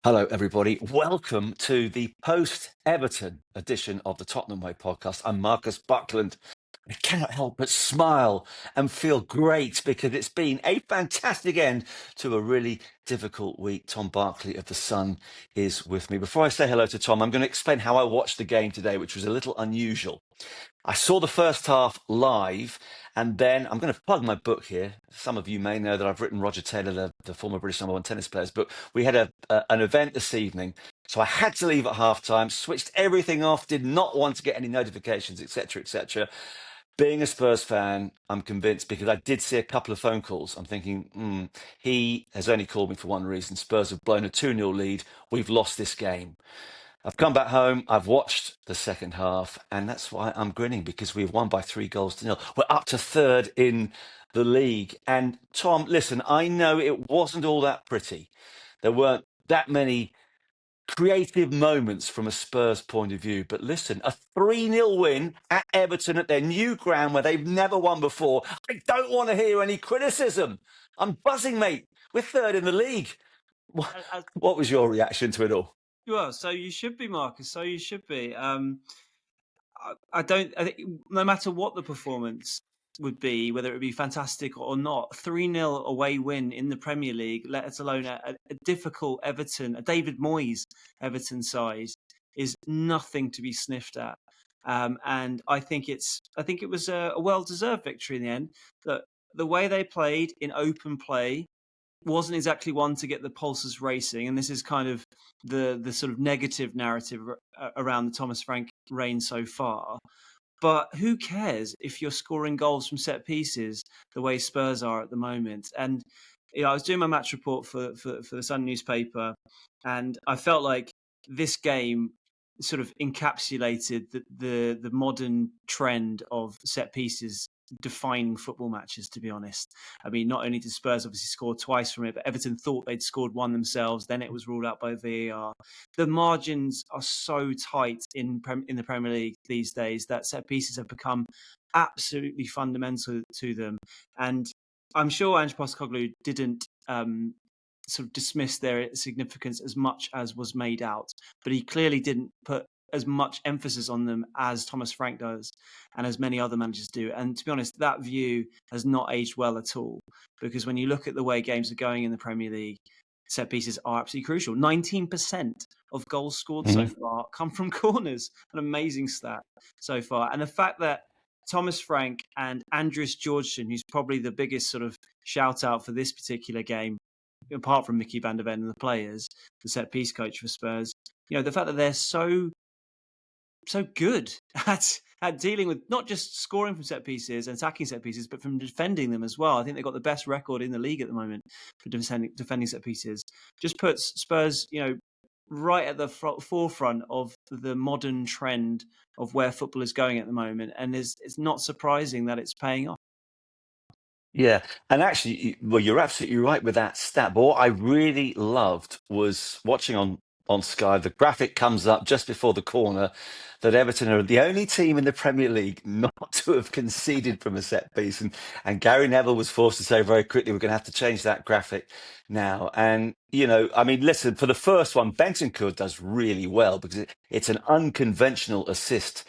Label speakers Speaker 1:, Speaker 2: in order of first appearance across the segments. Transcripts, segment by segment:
Speaker 1: Hello, everybody. Welcome to the post-Everton edition of the Tottenham Way podcast. I'm Marcus Buckland. I cannot help but smile and feel great because it's been a fantastic end to a really difficult week. Tom Barclay of The Sun is with me. Before I say hello to Tom, I'm going to explain how I watched the game today, which was a little unusual. I saw the first half live, and then I'm going to plug my book here. Some of you may know that I've written Roger Taylor, the former British number one tennis player's book. We had an event this evening, so I had to leave at half time, switched everything off, did not want to get any notifications, etc., etc. Being a Spurs fan, I'm convinced because I did see a couple of phone calls. I'm thinking, he has only called me for one reason. Spurs have blown a 2-0 lead. We've lost this game. I've come back home, I've watched the second half, and that's why I'm grinning, because we've won by 3 goals to nil. We're up to third in the league. And Tom, listen, I know it wasn't all that pretty. There weren't that many creative moments from a Spurs point of view. But listen, a 3-0 win at Everton at their new ground where they've never won before. I don't want to hear any criticism. I'm buzzing, mate. We're third in the league. What was your reaction to it all?
Speaker 2: Well, so you should be, Marcus. So you should be. I think no matter what the performance would be, whether it would be fantastic or not, 3-0 away win in the Premier League, let alone a difficult Everton, a David Moyes Everton side, is nothing to be sniffed at. And I think it was a well-deserved victory in the end. The way they played in open play wasn't exactly one to get the pulses racing, and this is kind of the sort of negative narrative around the Thomas Frank reign so far. But who cares if you're scoring goals from set pieces the way Spurs are at the moment? And I was doing my match report for the Sun newspaper, and I felt like this game sort of encapsulated the modern trend of set pieces defining football matches, to be honest. I mean, not only did Spurs obviously score twice from it, but Everton thought they'd scored one themselves. Then it was ruled out by VAR. The margins are so tight in the Premier League these days that set pieces have become absolutely fundamental to them. And I'm sure Ange Postecoglou didn't sort of dismiss their significance as much as was made out, but he clearly didn't put as much emphasis on them as Thomas Frank does and as many other managers do. And to be honest, that view has not aged well at all, because when you look at the way games are going in the Premier League, set pieces are absolutely crucial. 19% of goals scored so far come from corners, an amazing stat so far. And the fact that Thomas Frank and Andris Georgson, who's probably the biggest sort of shout out for this particular game, apart from Micky van der Ven and the players, the set piece coach for Spurs, the fact that they're so good at dealing with not just scoring from set pieces and attacking set pieces, but from defending them as well. I think they've got the best record in the league at the moment for defending set pieces. Just puts Spurs, right at the forefront of the modern trend of where football is going at the moment, and it's not surprising that it's paying off.
Speaker 1: Yeah, and actually, well, you're absolutely right with that stat. But what I really loved was watching on Sky. The graphic comes up just before the corner that Everton are the only team in the Premier League not to have conceded from a set piece, and Gary Neville was forced to say very quickly, "We're going to have to change that graphic now." And I mean, listen, for the first one, Bentancur does really well because it's an unconventional assist,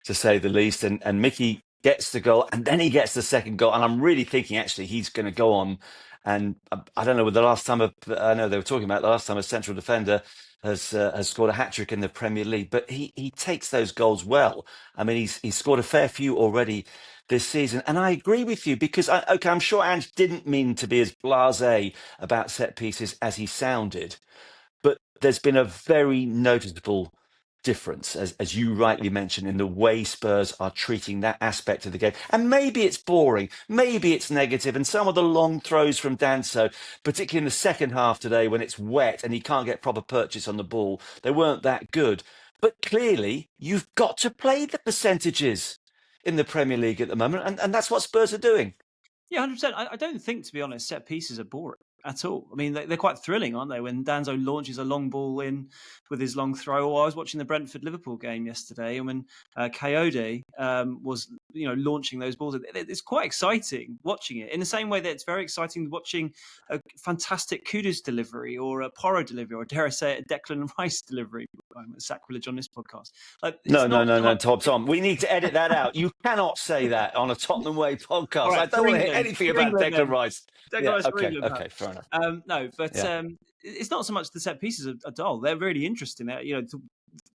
Speaker 1: to say the least, and Mickey gets the goal, and then he gets the second goal. And I'm really thinking, actually, he's going to go on. And I don't know, the last time I know they were talking about the last time a central defender has scored a hat-trick in the Premier League, but he takes those goals well. I mean, he's scored a fair few already this season. And I agree with you because, I'm sure Ange didn't mean to be as blasé about set pieces as he sounded, but there's been a very noticeable difference, as you rightly mentioned, in the way Spurs are treating that aspect of the game. And maybe it's boring, maybe it's negative, and some of the long throws from Danso, particularly in the second half today when it's wet and he can't get proper purchase on the ball, they weren't that good. But clearly, you've got to play the percentages in the Premier League at the moment, and that's what Spurs are doing.
Speaker 2: Yeah, 100%. I don't think, to be honest, set pieces are boring at all. I mean, they're quite thrilling, aren't they? When Danzo launches a long ball in with his long throw. Or I was watching the Brentford-Liverpool game yesterday, and when Coyote was launching those balls. It's quite exciting watching it, in the same way that it's very exciting watching a fantastic Kudus delivery or a Porro delivery, or dare I say it, a Declan Rice delivery. I'm a sacrilege on this podcast. It's not so
Speaker 1: No,
Speaker 2: much.
Speaker 1: Tom. We need to edit that out. You cannot say that on a Tottenham Way
Speaker 2: All
Speaker 1: podcast. I
Speaker 2: right,
Speaker 1: don't
Speaker 2: for
Speaker 1: want to hear
Speaker 2: England,
Speaker 1: anything about Declan
Speaker 2: then.
Speaker 1: Rice.
Speaker 2: Declan Rice for
Speaker 1: Okay,
Speaker 2: England, perhaps.
Speaker 1: fair enough.
Speaker 2: No, but
Speaker 1: Yeah.
Speaker 2: it's not so much the set pieces are dull. They're really interesting.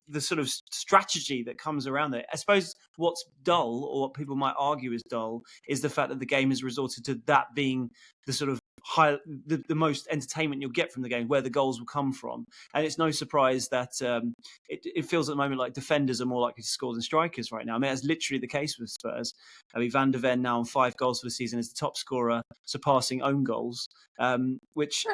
Speaker 2: The sort of strategy that comes around it. I suppose what's dull, or what people might argue is dull, is the fact that the game has resorted to that being the sort of the most entertainment you'll get from the game, where the goals will come from. And it's no surprise that it feels at the moment like defenders are more likely to score than strikers right now. I mean, that's literally the case with Spurs. I mean, Van de Ven now on 5 goals for the season is the top scorer, surpassing own goals, which,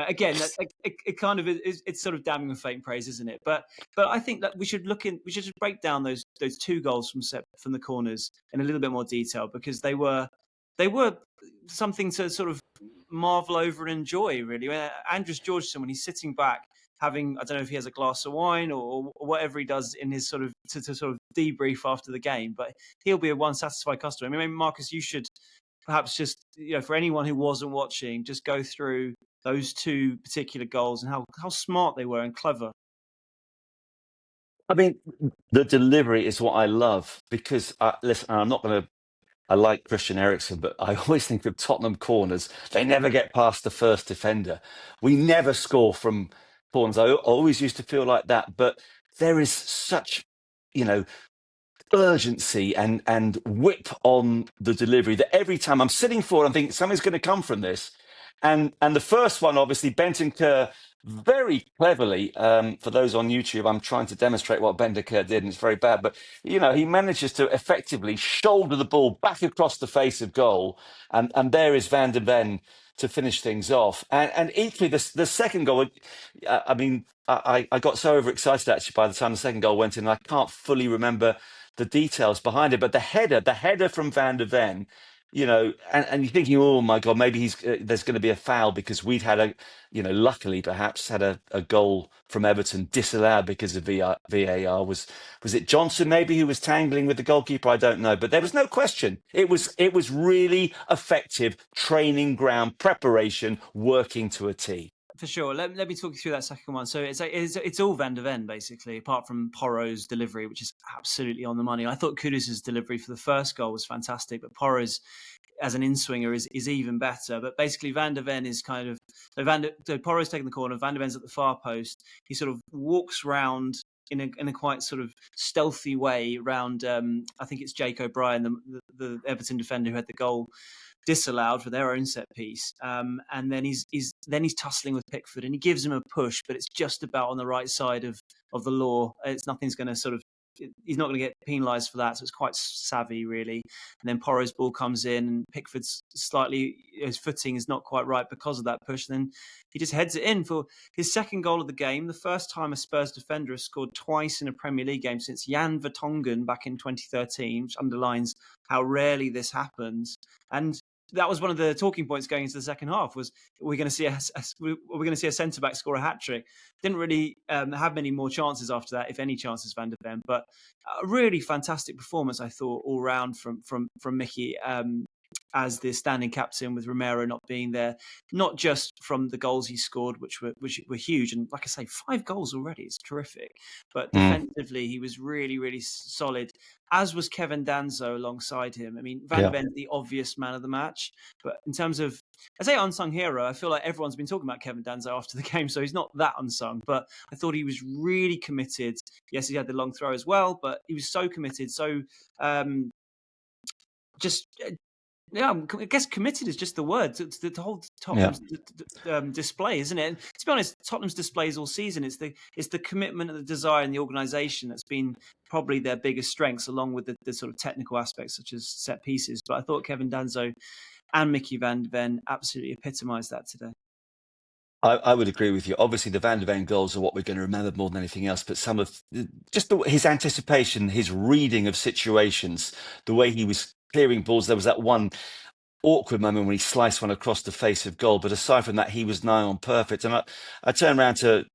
Speaker 2: again, it kind of is, it's sort of damning with faint praise, isn't it? But I think that we should just break down those 2 goals from the corners in a little bit more detail, because they were something to sort of marvel over and enjoy, really. Andrews Georgeson, when he's sitting back having, I don't know if he has a glass of wine or whatever he does in his sort of to sort of debrief after the game, but he'll be a one satisfied customer. I mean, maybe Marcus, you should perhaps just, for anyone who wasn't watching, just go through those 2 particular goals and how smart they were and clever.
Speaker 1: I mean, the delivery is what I love, because, listen, I'm not going to. I like Christian Eriksen, but I always think of Tottenham corners. They never get past the first defender. We never score from corners. I always used to feel like that, but there is such, urgency and whip on the delivery that every time I'm sitting forward, I'm thinking something's going to come from this. And the first one, obviously, Bentancur very cleverly, for those on YouTube, I'm trying to demonstrate what Bentancur did, and it's very bad, but, he manages to effectively shoulder the ball back across the face of goal, and there is Van de Ven to finish things off. And equally, the second goal, I mean, I got so overexcited, actually, by the time the second goal went in, I can't fully remember the details behind it, but the header from Van de Ven, and you're thinking, oh my God, maybe there's going to be a foul, because we'd had luckily perhaps had a goal from Everton disallowed because of VAR. Was it Johnson maybe who was tangling with the goalkeeper? I don't know, but there was no question. It was really effective training ground preparation, working to a T.
Speaker 2: For sure. Let me talk you through that second one. So it's all Van de Ven, basically, apart from Porro's delivery, which is absolutely on the money. I thought Kudus' delivery for the first goal was fantastic, but Porro's as an in-swinger is even better. But basically, Van de Ven is kind of... So Porro's taking the corner, Van de Ven's at the far post. He sort of walks round in a quite sort of stealthy way around, I think it's Jake O'Brien, the Everton defender who had the goal disallowed for their own set piece, and then he's tussling with Pickford, and he gives him a push, but it's just about on the right side of the law. Nothing's going to sort of... He's not going to get penalised for that, so it's quite savvy, really. And then Porro's ball comes in, and Pickford's his footing is not quite right because of that push. And then he just heads it in for his second goal of the game, the first time a Spurs defender has scored twice in a Premier League game since Jan Vertonghen back in 2013, which underlines how rarely this happens. And that was one of the talking points going into the second half, was we're going to see a centre back score a hat trick. Didn't really have many more chances after that, if any chances, Van de Ven. But a really fantastic performance, I thought, all round from Micky, as the standing captain, with Romero not being there, not just from the goals he scored, which were huge. And like I say, 5 goals already is terrific. But defensively, he was really, really solid, as was Kevin Danso alongside him. I mean, Van de Ven's the obvious man of the match. But in terms of, I say unsung hero, I feel like everyone's been talking about Kevin Danso after the game, so he's not that unsung. But I thought he was really committed. Yes, he had the long throw as well, but he was so committed, so I guess committed is just the word. The whole Tottenham's display, isn't it? And to be honest, Tottenham's displays all season, it's the commitment and the desire and the organisation that's been probably their biggest strengths, along with the sort of technical aspects such as set pieces. But I thought Kevin Danso and Micky Van de Ven absolutely epitomised that today.
Speaker 1: I would agree with you. Obviously, the Van de Ven goals are what we're going to remember more than anything else. But some of his anticipation, his reading of situations, the way he was clearing balls. There was that one awkward moment when he sliced one across the face of goal. But aside from that, he was nigh on perfect. And I turned around to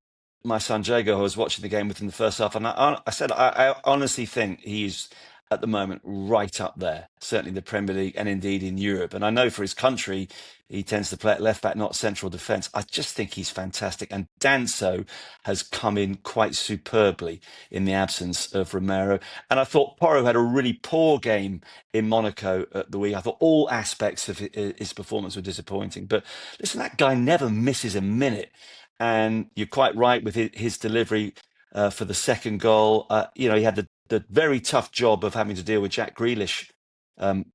Speaker 1: my son Jago, who I was watching the game with in the first half, and I said, I honestly think he's at the moment right up there, certainly in the Premier League and indeed in Europe. And I know for his country, he tends to play at left back, not central defence. I just think he's fantastic. And Danso has come in quite superbly in the absence of Romero. And I thought Porro had a really poor game in Monaco at the week. I thought all aspects of his performance were disappointing. But listen, that guy never misses a minute. And you're quite right with his delivery for the second goal. He had the very tough job of having to deal with Jack Grealish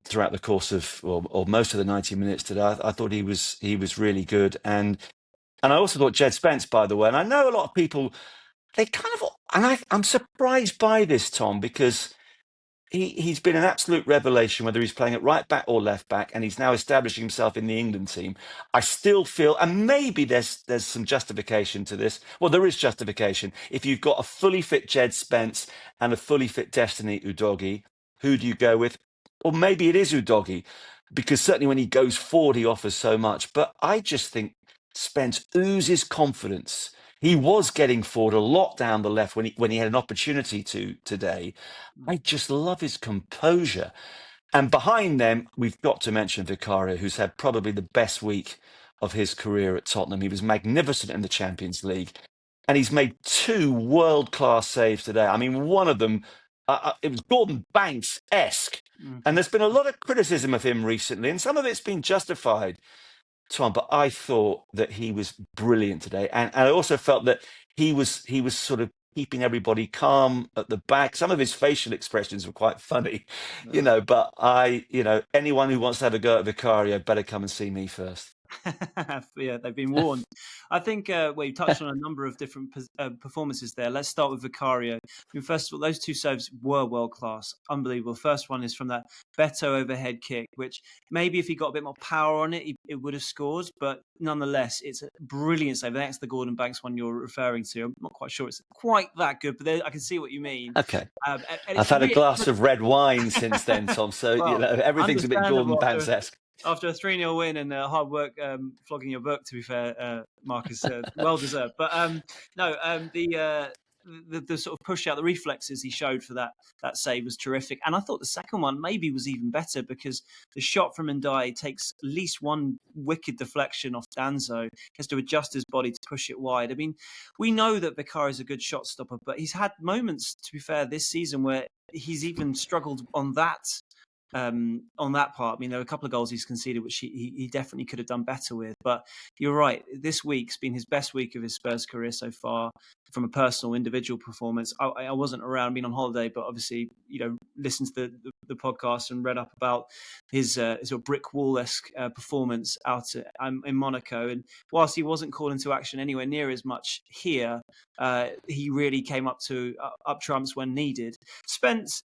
Speaker 1: throughout the course of or most of the 90 minutes today. I thought he was really good, and I also thought Jed Spence, by the way. And I know a lot of people they kind of, and I'm surprised by this, Tom, because he's been an absolute revelation, whether he's playing at right back or left back, and he's now establishing himself in the England team. I still feel, and maybe there's some justification to this. Well, there is justification. If you've got a fully fit Jed Spence and a fully fit Destiny Udogie, who do you go with? Or maybe it is Udogie, because certainly when he goes forward, he offers so much. But I just think Spence oozes confidence. He was getting forward a lot down the left when he had an opportunity to today. I just love his composure. And behind them, we've got to mention Vicario, who's had probably the best week of his career at Tottenham. He was magnificent in the Champions League. And he's made two world-class saves today. I mean, one of them, it was Gordon Banks-esque. And there's been a lot of criticism of him recently, and some of it's been justified, Tom, but I thought that he was brilliant today. And I also felt that he was sort of keeping everybody calm at the back. Some of his facial expressions were quite funny, but anyone who wants to have a go at Vicario better come and see me first.
Speaker 2: Yeah, they've been warned. I think you touched on a number of different performances there. Let's start with Vicario. I mean, first of all, those two saves were world class, unbelievable. First one is from that Beto overhead kick, which maybe if he got a bit more power on it, it would have scored. But nonetheless, it's a brilliant save. That's the Gordon Banks one you're referring to. I'm not quite sure it's quite that good, but I can see what you mean.
Speaker 1: Okay. And I've had a glass of red wine since then, Tom. So everything's a bit Gordon Banks-esque.
Speaker 2: After a 3-0 win and hard work flogging your book, to be fair, Marcus, well deserved. But the sort of push out, the reflexes he showed for that save was terrific. And I thought the second one maybe was even better because the shot from Ndiaye takes at least one wicked deflection off Danso. He has to adjust his body to push it wide. I mean, we know that Vicario is a good shot stopper, but he's had moments, to be fair, this season where he's even struggled on that part. I mean, there were a couple of goals he's conceded, which he definitely could have done better with. But you're right. This week's been his best week of his Spurs career so far from a personal, individual performance. I wasn't around, been on holiday, but obviously, listened to the podcast and read up about his sort of brick wall-esque performance out in Monaco. And whilst he wasn't called into action anywhere near as much here, he really came up trumps when needed. Spence,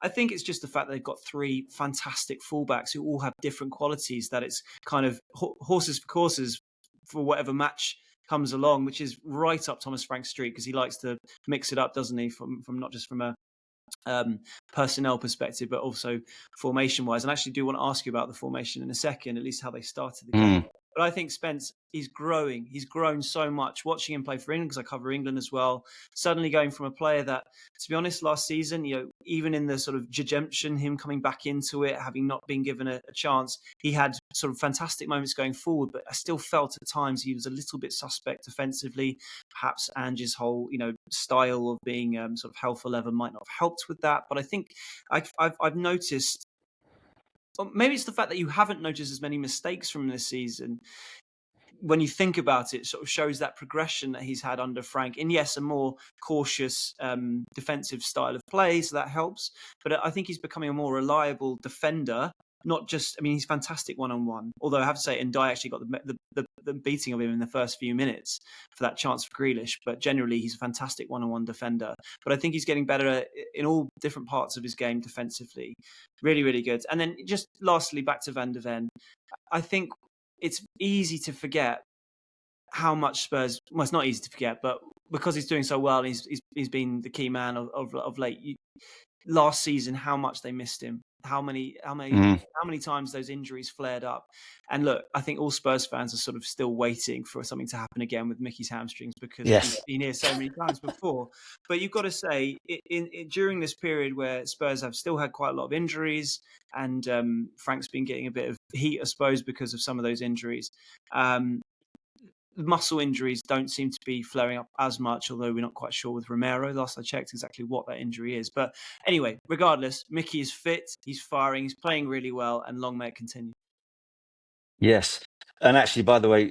Speaker 2: I think it's just the fact that they've got three fantastic fullbacks who all have different qualities, that it's kind of horses for courses for whatever match comes along, which is right up Thomas Frank's street because he likes to mix it up, doesn't he, from not just from a personnel perspective, but also formation-wise. And I actually do want to ask you about the formation in a second, at least how they started the game. But I think Spence, he's growing. He's grown so much. Watching him play for England, because I cover England as well, suddenly going from a player that, to be honest, last season, even in the sort of redemption, him coming back into it, having not been given a chance, he had sort of fantastic moments going forward, but I still felt at times he was a little bit suspect defensively. Perhaps Ange's whole, style of being sort of hell for leather might not have helped with that. But I think I've noticed, or maybe it's the fact that you haven't noticed as many mistakes from this season. When you think about it, sort of shows that progression that he's had under Frank. And yes, a more cautious defensive style of play, so that helps. But I think he's becoming a more reliable defender. Not just, he's fantastic one-on-one. Although I have to say, Ndiaye actually got the beating of him in the first few minutes for that chance for Grealish. But generally, he's a fantastic one-on-one defender. But I think he's getting better in all different parts of his game defensively. Really, really good. And then just lastly, back to Van de Ven. I think it's easy to forget how much Spurs. Well, it's not easy to forget, but because he's doing so well, he's been the key man of late. last season how much they missed him, how many
Speaker 1: Mm.
Speaker 2: times those injuries flared up. And look, I think all Spurs fans are sort of still waiting for something to happen again with Mickey's hamstrings, because we've
Speaker 1: Yes.
Speaker 2: been here so many times before. But you've got to say, during this period where Spurs have still had quite a lot of injuries, and Frank's been getting a bit of heat, I suppose, because of some of those injuries. Muscle injuries don't seem to be flaring up as much, although we're not quite sure with Romero. Last I checked, exactly what that injury is. But anyway, regardless, Mickey is fit, he's firing, he's playing really well, and long may it continue.
Speaker 1: Yes. And actually, by the way,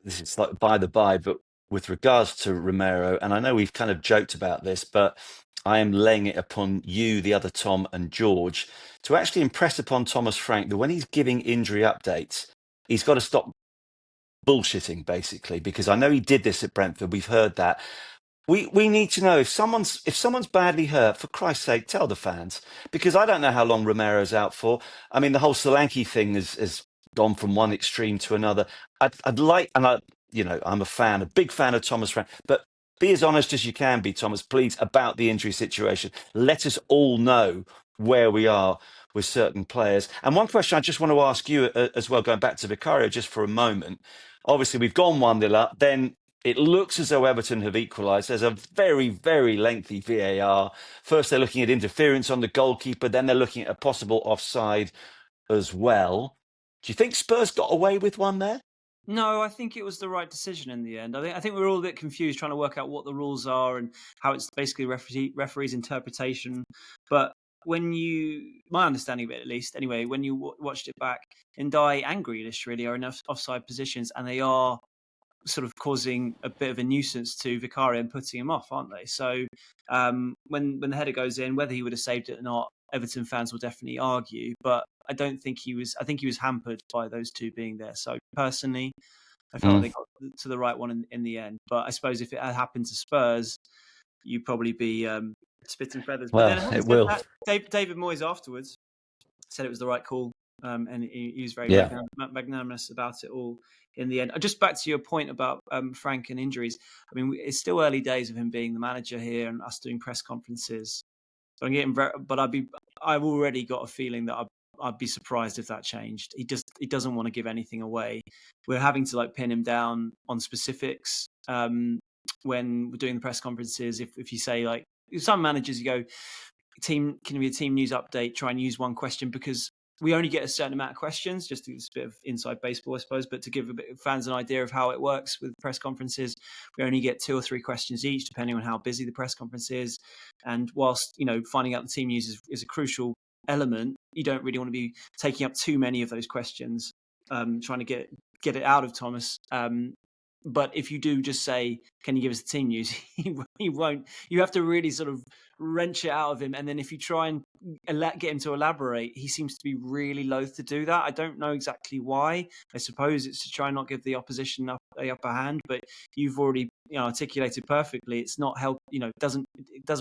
Speaker 1: this is like by the by, but with regards to Romero, and I know we've kind of joked about this, but I am laying it upon you, the other Tom, and George to actually impress upon Thomas Frank that when he's giving injury updates, he's got to stop bullshitting, basically, because I know he did this at Brentford. We've heard that. We need to know if someone's badly hurt, for Christ's sake, tell the fans, because I don't know how long Romero's out for. I mean, the whole Solanke thing has gone from one extreme to another. I'd like, and I'm a big fan of Thomas Frank, but be as honest as you can be, Thomas, please, about the injury situation. Let us all know where we are with certain players. And one question I just want to ask you as well, going back to Vicario just for a moment. Obviously, we've gone 1-0 up, then it looks as though Everton have equalised. There's a very, very lengthy VAR. First, they're looking at interference on the goalkeeper. Then they're looking at a possible offside as well. Do you think Spurs got away with one there?
Speaker 2: No, I think it was the right decision in the end. I think we were all a bit confused trying to work out what the rules are and how it's basically referee's interpretation. But my understanding of it at least, anyway, when you watched it back, Ndai and Grealish really are in offside positions, and they are sort of causing a bit of a nuisance to Vicario and putting him off, aren't they? So when the header goes in, whether he would have saved it or not, Everton fans will definitely argue. But I don't think he was. I think he was hampered by those two being there. So personally, I felt like they got to the right one in the end. But I suppose if it had happened to Spurs, you'd probably be spitting feathers. But
Speaker 1: Well,
Speaker 2: then having
Speaker 1: it
Speaker 2: said
Speaker 1: will.
Speaker 2: that, David Moyes afterwards said it was the right call, and he was very
Speaker 1: Yeah.
Speaker 2: magnanimous about it all in the end. Just back to your point about Frank and injuries. I mean, it's still early days of him being the manager here and us doing press conferences. But I've already got a feeling that I'd be surprised if that changed. He doesn't want to give anything away. We're having to pin him down on specifics when we're doing the press conferences. If you say some managers, you go, can be a team news update, try and use one question, because we only get a certain amount of questions, just it's a bit of inside baseball, I suppose, but to give fans an idea of how it works with press conferences, we only get 2 or 3 questions each, depending on how busy the press conference is. And whilst, finding out the team news is a crucial element, you don't really want to be taking up too many of those questions, trying to get it out of Thomas. But if you do just say, can you give us the team news? He won't. You have to really sort of wrench it out of him. And then if you try and get him to elaborate, he seems to be really loath to do that. I don't know exactly why. I suppose it's to try and not give the opposition the upper hand, but you've already articulated perfectly. It's not help. It doesn't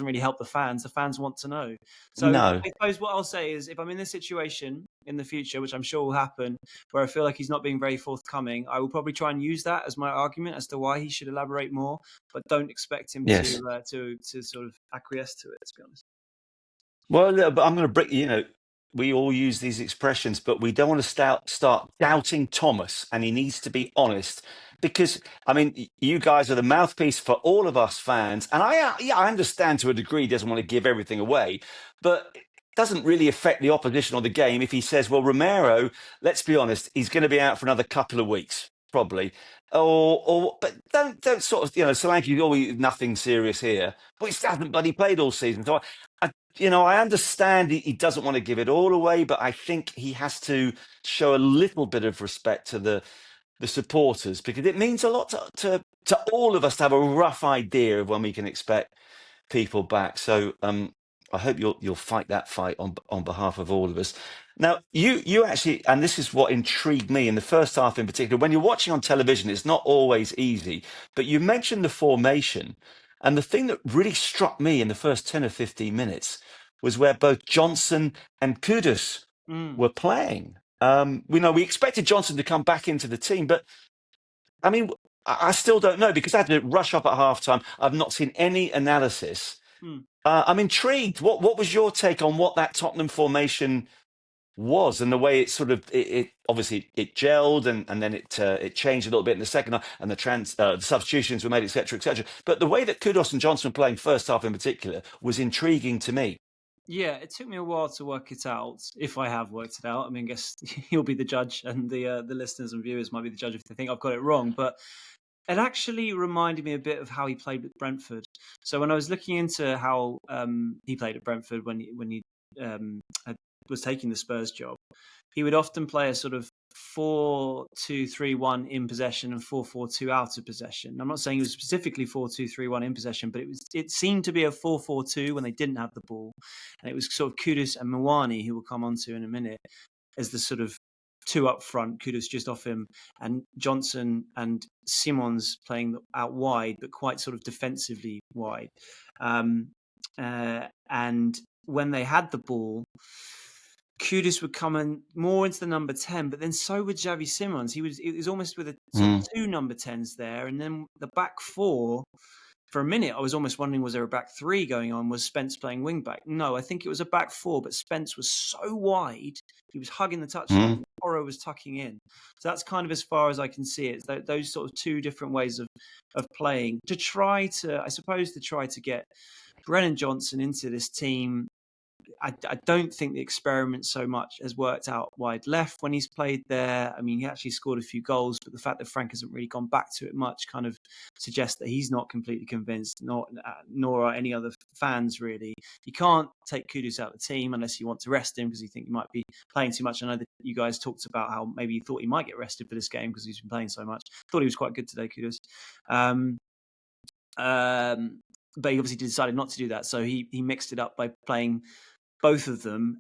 Speaker 2: really help the fans. The fans want to know. So
Speaker 1: No.
Speaker 2: I suppose what I'll say is, if I'm in this situation in the future, which I'm sure will happen, where I feel like he's not being very forthcoming, I will probably try and use that as my argument as to why he should elaborate more, but don't expect him
Speaker 1: Yes.
Speaker 2: to sort of acquiesce to it, to be honest.
Speaker 1: Well, but I'm going to break. We all use these expressions, but we don't want to start doubting Thomas, and he needs to be honest. Because, I mean, you guys are the mouthpiece for all of us fans. And I understand to a degree he doesn't want to give everything away, but it doesn't really affect the opposition or the game if he says, well, Romero, let's be honest, he's going to be out for another couple of weeks, probably. But don't sort of, Solanke, nothing serious here. Well, he hasn't bloody played all season. So I understand he doesn't want to give it all away, but I think he has to show a little bit of respect to the supporters, because it means a lot to all of us to have a rough idea of when we can expect people back. So I hope you'll fight that fight on behalf of all of us. Now, you actually, and this is what intrigued me in the first half in particular, when you're watching on television, it's not always easy, but you mentioned the formation. And the thing that really struck me in the first 10 or 15 minutes was where both Johnson and Kudus were playing. We expected Johnson to come back into the team, but I mean, I still don't know, because I had to rush up at halftime. I've not seen any analysis.
Speaker 2: Hmm.
Speaker 1: I'm intrigued. What was your take on what that Tottenham formation was and the way it sort of it obviously it gelled and then it changed a little bit in the second half and the substitutions were made, etc., etc. But the way that Kudus and Johnson were playing first half in particular was intriguing to me.
Speaker 2: Yeah, it took me a while to work it out. If I have worked it out, I mean, I guess you'll be the judge, and the listeners and viewers might be the judge if they think I've got it wrong. But it actually reminded me a bit of how he played with Brentford. So when I was looking into how he played at Brentford when he was taking the Spurs job, he would often play a sort of 4-2-3-1 in possession and 4-4-2 out of possession. I'm not saying it was specifically 4-2-3-1 in possession, but it seemed to be a 4-4-2 when they didn't have the ball, and it was sort of Kudus and Muani, who we'll come on to in a minute, as the sort of two up front. Kudus just off him, and Johnson and Simons playing out wide, but quite sort of defensively wide. And when they had the ball, Kudus would come in more into the number 10, but then so would Xavi Simons. It was almost with a sort of two number 10s there, and then the back four. For a minute, I was almost wondering, was there a back three going on? Was Spence playing wing back? No, I think it was a back four, but Spence was so wide, he was hugging the touchline. Oro was tucking in. So that's kind of as far as I can see it. Those sort of two different ways of playing to try to get Brennan Johnson into this team. I don't think the experiment so much has worked out wide left when he's played there. I mean, he actually scored a few goals, but the fact that Frank hasn't really gone back to it much kind of suggests that he's not completely convinced, nor are any other fans really. You can't take Kudus out of the team unless you want to rest him because you think he might be playing too much. I know that you guys talked about how maybe you thought he might get rested for this game because he's been playing so much. Thought he was quite good today, Kudus. But he obviously decided not to do that, so he mixed it up by playing both of them,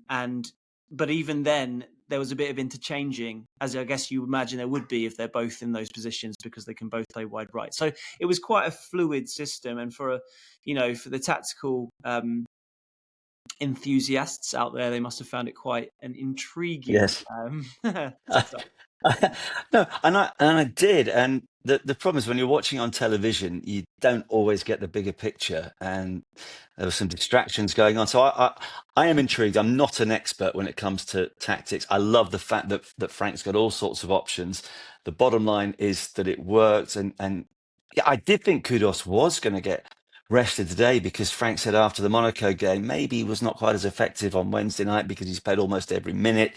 Speaker 2: but even then there was a bit of interchanging, as I guess you imagine there would be if they're both in those positions because they can both play wide right. So it was quite a fluid system, and for the tactical enthusiasts out there, they must have found it quite an intriguing
Speaker 1: Yes.
Speaker 2: setup.
Speaker 1: No, and I did, and the problem is when you're watching on television, you don't always get the bigger picture, and there were some distractions going on. So I am intrigued. I'm not an expert when it comes to tactics. I love the fact that Frank's got all sorts of options. The bottom line is that it worked, and yeah, I did think Kudos was going to get rested today because Frank said after the Monaco game maybe he was not quite as effective on Wednesday night because he's played almost every minute.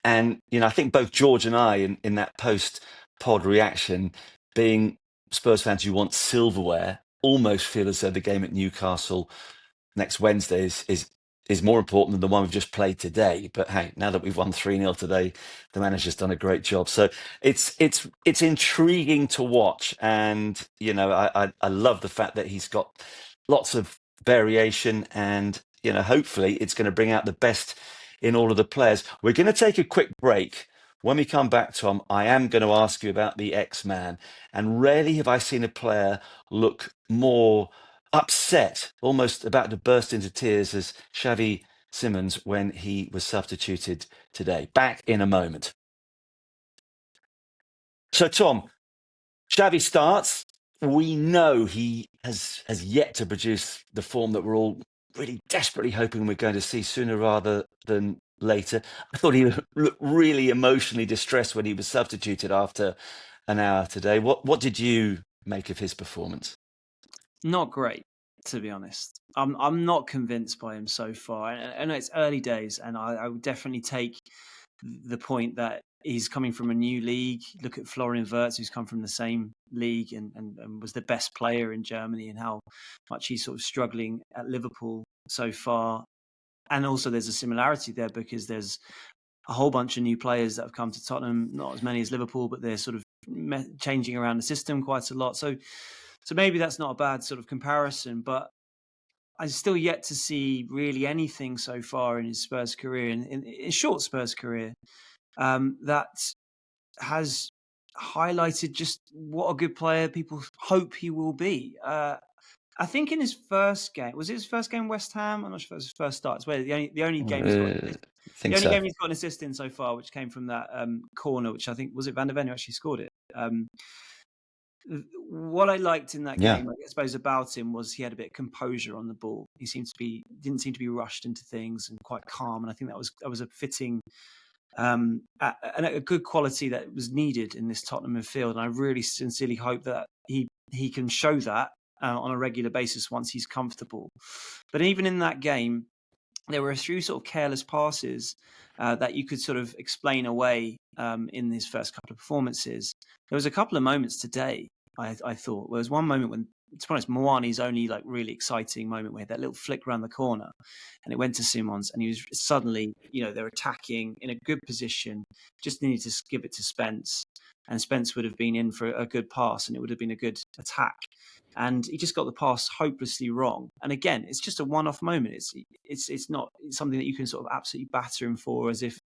Speaker 1: And, I think both George and I, in that post-pod reaction, being Spurs fans who want silverware, almost feel as though the game at Newcastle next Wednesday is more important than the one we've just played today. But hey, now that we've won 3-0 today, the manager's done a great job. So it's intriguing to watch. And, I love the fact that he's got lots of variation and, hopefully it's going to bring out the best in all of the players. We're going to take a quick break. When we come back, Tom, I am going to ask you about the X-Man. And rarely have I seen a player look more upset, almost about to burst into tears, as Xavi Simons when he was substituted today. Back in a moment. So, Tom, Xavi starts. We know he has yet to produce the form that we're all really desperately hoping we're going to see sooner rather than later. I thought he looked really emotionally distressed when he was substituted after an hour today. What did you make of his performance?
Speaker 2: Not great, to be honest. I'm not convinced by him so far. I know it's early days, and I would definitely take the point that he's coming from a new league. Look at Florian Wirtz, who's come from the same league and was the best player in Germany, and how much he's sort of struggling at Liverpool so far. And also there's a similarity there because there's a whole bunch of new players that have come to Tottenham, not as many as Liverpool, but they're sort of changing around the system quite a lot. So maybe that's not a bad sort of comparison, but I'm still yet to see really anything so far in his Spurs career, in his short Spurs career, that has highlighted just what a good player people hope he will be. I think in his first game, was it his first game West Ham? I'm not sure if it was his first start. It's where the only game he's got.
Speaker 1: I think
Speaker 2: The only
Speaker 1: so.
Speaker 2: game he's got an assist in so far, which came from that corner, which I think was it Van der Ven who actually scored it. what I liked in that
Speaker 1: Yeah.
Speaker 2: game, I suppose, about him was he had a bit of composure on the ball. He didn't seem to be rushed into things and quite calm. And I think that was a fitting, and a good quality that was needed in this Tottenham midfield. And I really sincerely hope that he can show that on a regular basis once he's comfortable. But even in that game, there were a few sort of careless passes that you could sort of explain away in his first couple of performances. There was a couple of moments today, I thought. There was one moment when, to be honest, Muani's only like really exciting moment where that little flick around the corner and it went to Simons and he was suddenly, they're attacking in a good position, just needed to give it to Spence. And Spence would have been in for a good pass and it would have been a good attack. And he just got the pass hopelessly wrong. And again, it's just a one-off moment. It's not something that you can sort of absolutely batter him for as if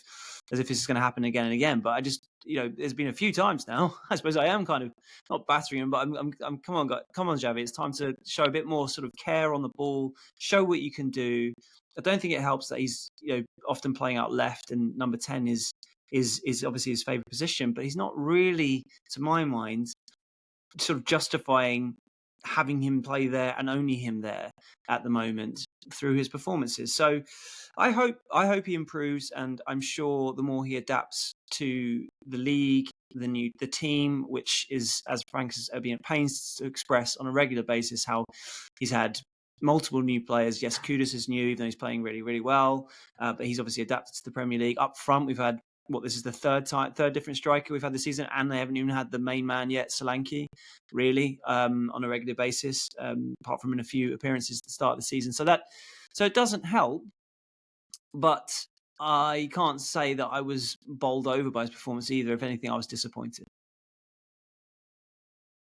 Speaker 2: this is going to happen again and again. But I just, there's been a few times now. I suppose I am kind of not battering him, but I'm come on, Xavi. It's time to show a bit more sort of care on the ball. Show what you can do. I don't think it helps that he's often playing out left, and number 10 is obviously his favourite position, but he's not really, to my mind, sort of justifying having him play there and only him there at the moment through his performances. So I hope he improves, and I'm sure the more he adapts to the league, the team, which is, as Frank has been at pains to express on a regular basis, how he's had multiple new players. Yes, Kudus is new, even though he's playing really, really well, but he's obviously adapted to the Premier League. Up front, we've had this is the third different striker we've had this season, and they haven't even had the main man yet, Solanke, really, on a regular basis, apart from in a few appearances at the start of the season. So it doesn't help, but I can't say that I was bowled over by his performance either. If anything, I was disappointed.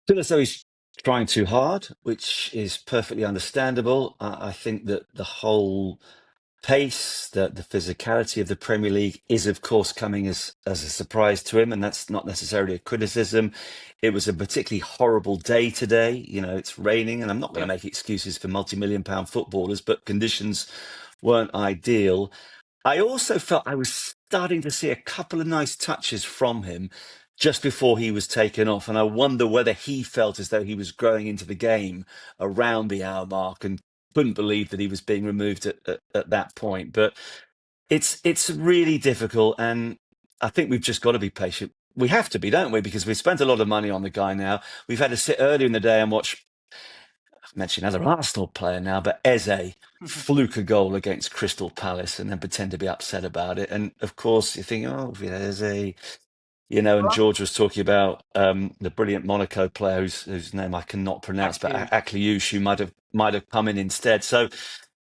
Speaker 1: I feel as though he's trying too hard, which is perfectly understandable. I think that the whole pace, the physicality of the Premier League is, of course, coming as a surprise to him, and that's not necessarily a criticism. It was a particularly horrible day today. It's raining, and I'm not going to make excuses for multi-million-pound footballers, but conditions weren't ideal. I also felt I was starting to see a couple of nice touches from him just before he was taken off, and I wonder whether he felt as though he was growing into the game around the hour mark and couldn't believe that he was being removed at that point. But it's really difficult, and I think we've just got to be patient. We have to be, don't we? Because we've spent a lot of money on the guy now. We've had to sit earlier in the day and watch, I've mentioned another Arsenal player now, but Eze fluke a goal against Crystal Palace and then pretend to be upset about it. And of course, you think, Eze, and George was talking about the brilliant Monaco player whose name I cannot pronounce, but Akliouche, who might have come in instead. So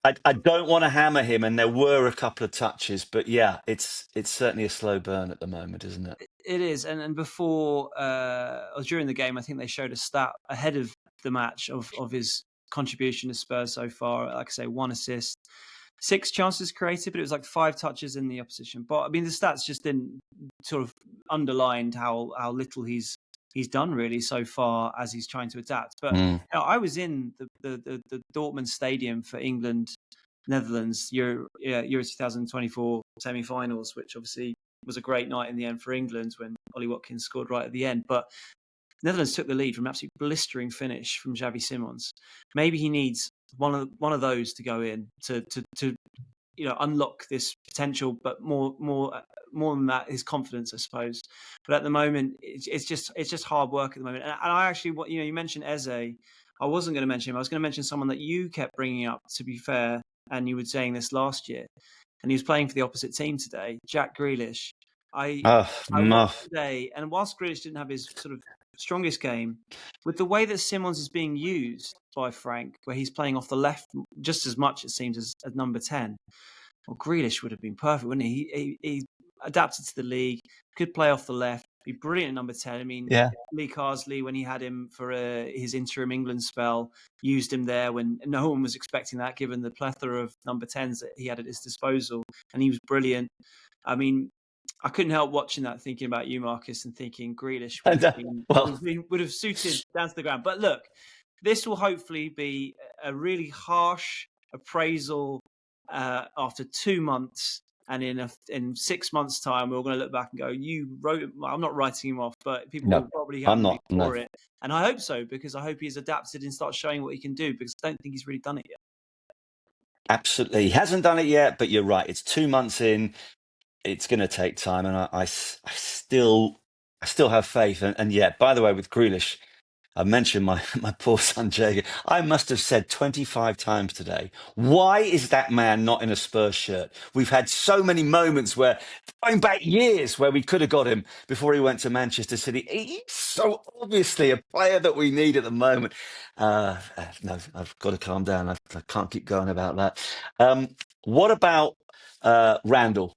Speaker 1: I don't want to hammer him, and there were a couple of touches, but yeah, it's certainly a slow burn at the moment, isn't it?
Speaker 2: It is, and before or during the game, I think they showed a stat ahead of the match of his contribution to Spurs so far. Like I say, 1 assist, 6 chances created, but it was like 5 touches in the opposition. But I mean, the stats just didn't sort of underlined how little he's done really so far as he's trying to adapt. But I was in the Dortmund Stadium for England, Netherlands Euro 2024 semi-finals, which obviously was a great night in the end for England when Ollie Watkins scored right at the end. But Netherlands took the lead from an absolute blistering finish from Xavi Simons. Maybe he needs one of those to go in to unlock this potential, but more than that, his confidence, I suppose. But at the moment, it's just hard work at the moment. And I actually, you mentioned Eze. I wasn't going to mention him. I was going to mention someone that you kept bringing up, to be fair, and you were saying this last year, and he was playing for the opposite team today, Jack Grealish. I watched today, and whilst Grealish didn't have his sort of strongest game, with the way that Simons is being used by Frank, where he's playing off the left just as much, it seems, as number 10. Well, Grealish would have been perfect, wouldn't he? He adapted to the league, could play off the left, be brilliant at number 10. I mean, Lee Carsley, when he had him for his interim England spell, used him there when no one was expecting that, given the plethora of number 10s that he had at his disposal, and he was brilliant. I mean, I couldn't help watching that, thinking about you, Marcus, and thinking Grealish would have suited down to the ground. But look, this will hopefully be a really harsh appraisal after 2 months And in 6 months' time, we're going to look back and go, "You wrote." Well, I'm not writing him off, but people
Speaker 1: No,
Speaker 2: will probably
Speaker 1: I'm
Speaker 2: hammer me
Speaker 1: not. No,
Speaker 2: for it. And I hope so, because I hope he's adapted and starts showing what he can do, because I don't think he's really done it yet.
Speaker 1: absolutely. He hasn't done it yet, but you're right. It's 2 months in. It's going to take time, and I still have faith. And yeah, by the way, with Grealish, I mentioned my my poor son Jager. I must have said 25 times today, why is that man not in a Spurs shirt? We've had so many moments where, going back years, where we could have got him before he went to Manchester City. He's so obviously a player that we need at the moment. No, I've got to calm down. I can't keep going about that. What about Randall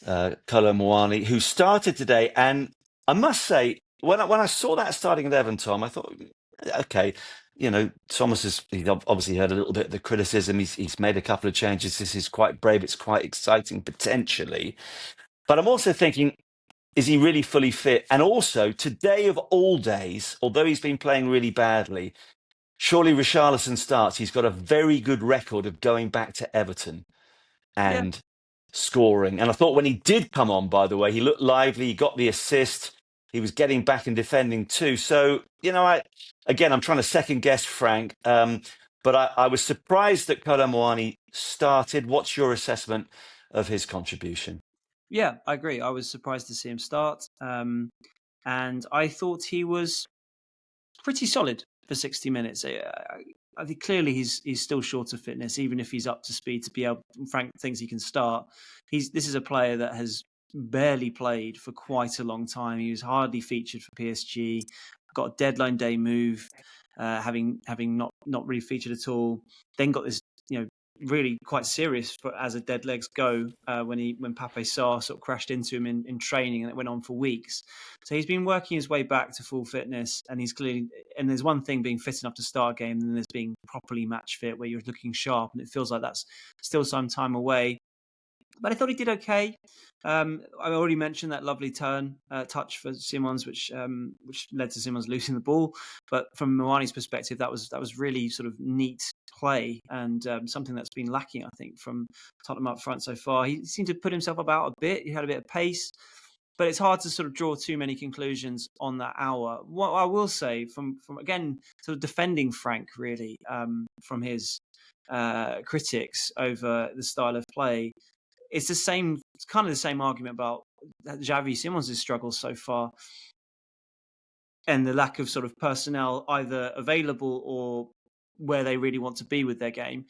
Speaker 1: Kolo Muani, who started today? And I must say, when I saw that starting at Everton, Tom, I thought, okay, Thomas he's obviously heard a little bit of the criticism. He's made a couple of changes. This is quite brave. It's quite exciting potentially. But I'm also thinking, is he really fully fit? And also, today of all days, although he's been playing really badly, surely Richarlison starts. He's got a very good record of going back to Everton
Speaker 2: Yeah,
Speaker 1: and scoring. And I thought when he did come on, by the way, he looked lively. He got the assist. He was getting back and defending too. So, I'm trying to second guess Frank, but I was surprised that Kolo Muani started. What's your assessment of his contribution?
Speaker 2: yeah, I agree. I was surprised to see him start, and I thought he was pretty solid for 60 minutes. I think clearly he's still short of fitness, even if he's up to speed to be able. Frank thinks he can start. This is a player that has barely played for quite a long time. He was hardly featured for PSG. Got a deadline day move, having not really featured at all. Then got this, really quite serious as a dead legs go when Pape Sarr sort of crashed into him in training, and it went on for weeks. So he's been working his way back to full fitness, and he's clearly. And there's one thing being fit enough to start a game, and then there's being properly match fit, where you're looking sharp, and it feels like that's still some time away. But I thought he did okay. I already mentioned that lovely touch for Simons, which led to Simons losing the ball. But from Muani's perspective, that was really sort of neat play, and something that's been lacking, I think, from Tottenham up front so far. He seemed to put himself about a bit. He had a bit of pace, but it's hard to sort of draw too many conclusions on that hour. What I will say, from again sort of defending Frank really from his critics over the style of play, it's kind of the same argument about Xavi Simons' struggles so far, and the lack of sort of personnel either available or where they really want to be with their game.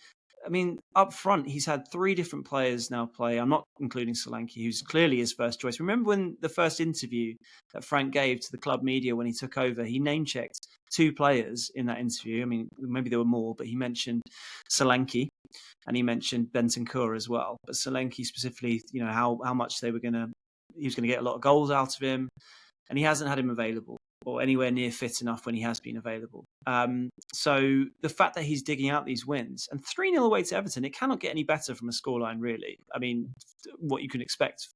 Speaker 2: I mean, up front, he's had 3 different players now play. I'm not including Solanke, who's clearly his first choice. Remember when the first interview that Frank gave to the club media when he took over, he name-checked 2 players in that interview. I mean, maybe there were more, but he mentioned Solanke and he mentioned Bentancur as well. But Solanke specifically, how much he was going to get a lot of goals out of him, and he hasn't had him available or anywhere near fit enough when he has been available. So the fact that he's digging out these wins, and 3-0 away to Everton, it cannot get any better from a scoreline, really. I mean, what you can expect.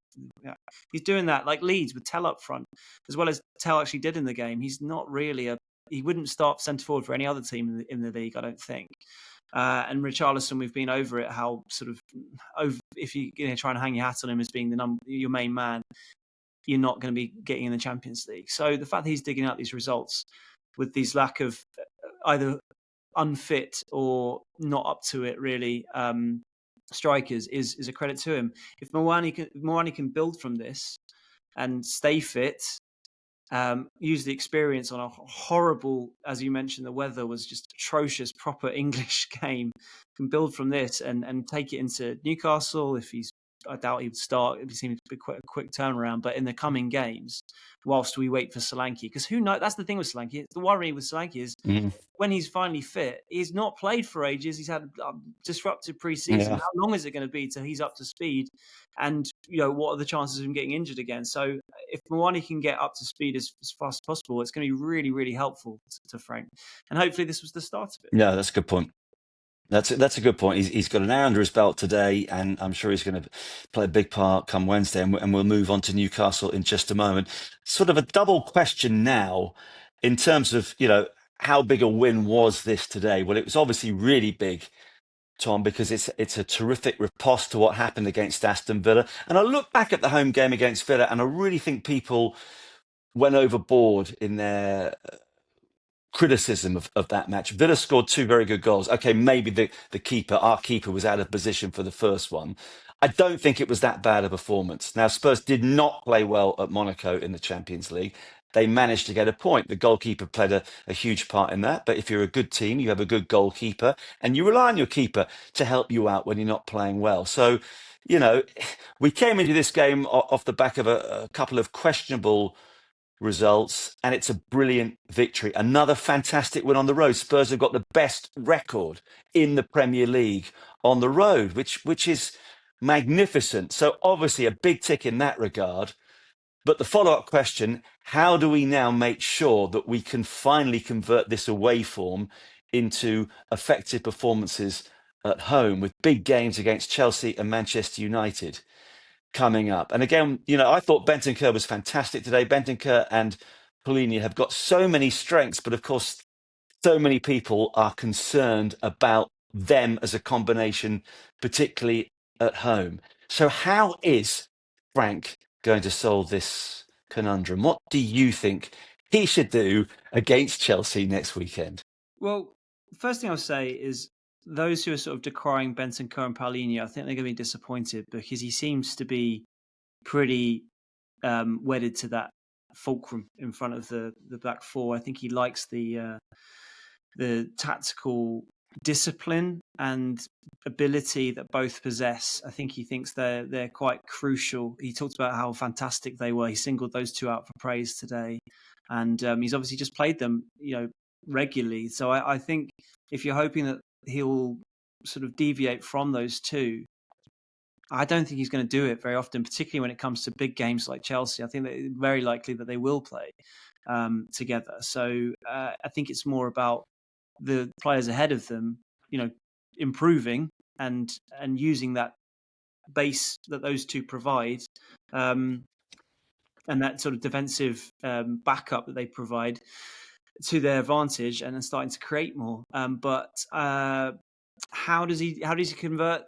Speaker 2: Yeah. He's doing that like Leeds with Tell up front, as well as Tell actually did in the game. He's not really he wouldn't start centre forward for any other team in the league, I don't think. And Richarlison, we've been over it, how sort of if you try and hang your hat on him as being your main man, you're not going to be getting in the Champions League. So the fact that he's digging out these results with these lack of either unfit or not up to it really strikers is a credit to him. If Muani can build from this and stay fit, use the experience on a horrible, as you mentioned, the weather was just atrocious, proper English game, can build from this and take it into Newcastle. I doubt he would start. It seems to be quite a quick turnaround. But in the coming games, whilst we wait for Solanke, because who knows? That's the thing with Solanke. The worry with Solanke is when he's finally fit, he's not played for ages. He's had disruptive pre-season.
Speaker 1: Yeah.
Speaker 2: How long is it going to be till he's up to speed? And what are the chances of him getting injured again? So if Muani can get up to speed as fast as possible, it's going to be really, really helpful to Frank. And hopefully this was the start of it.
Speaker 1: Yeah, that's a good point. That's a good point. He's got an hour under his belt today, and I'm sure he's going to play a big part come Wednesday. And we'll move on to Newcastle in just a moment. Sort of a double question now, in terms of how big a win was this today? Well, it was obviously really big Tom, because it's a terrific riposte to what happened against Aston Villa. And I look back at the home game against Villa, and I really think people went overboard in their criticism of that match. Villa scored two very good goals. Okay, maybe our keeper was out of position for the first one. I don't think it was that bad a performance. Now, Spurs did not play well at Monaco in the Champions League. They managed to get a point. The goalkeeper played a huge part in that. But if you're a good team, you have a good goalkeeper, and you rely on your keeper to help you out when you're not playing well. So, we came into this game off the back of a couple of questionable results, and it's a brilliant victory. Another fantastic win on the road. Spurs have got the best record in the Premier League on the road, which is magnificent. So obviously a big tick in that regard. But the follow-up question, how do we now make sure that we can finally convert this away form into effective performances at home with big games against Chelsea and Manchester United coming up? And again, I thought Bentancur was fantastic today. Bentancur and Polini have got so many strengths, but of course, so many people are concerned about them as a combination, particularly at home. So how is Frank going to solve this conundrum? What do you think he should do against Chelsea next weekend?
Speaker 2: Well, first thing I'll say is those who are sort of decrying Bentancur and Paulinho, I think they're going to be disappointed because he seems to be pretty wedded to that fulcrum in front of the back four. I think he likes the tactical discipline and ability that both possess. I think he thinks they're quite crucial. He talked about how fantastic they were. He singled those two out for praise today, and he's obviously just played them, regularly. So I think if you're hoping that he'll sort of deviate from those two, I don't think he's going to do it very often, particularly when it comes to big games like Chelsea. I think that it's very likely that they will play together. So I think it's more about the players ahead of them, improving and using that base that those two provide, and that sort of defensive backup that they provide to their advantage, and then starting to create more. But how does he convert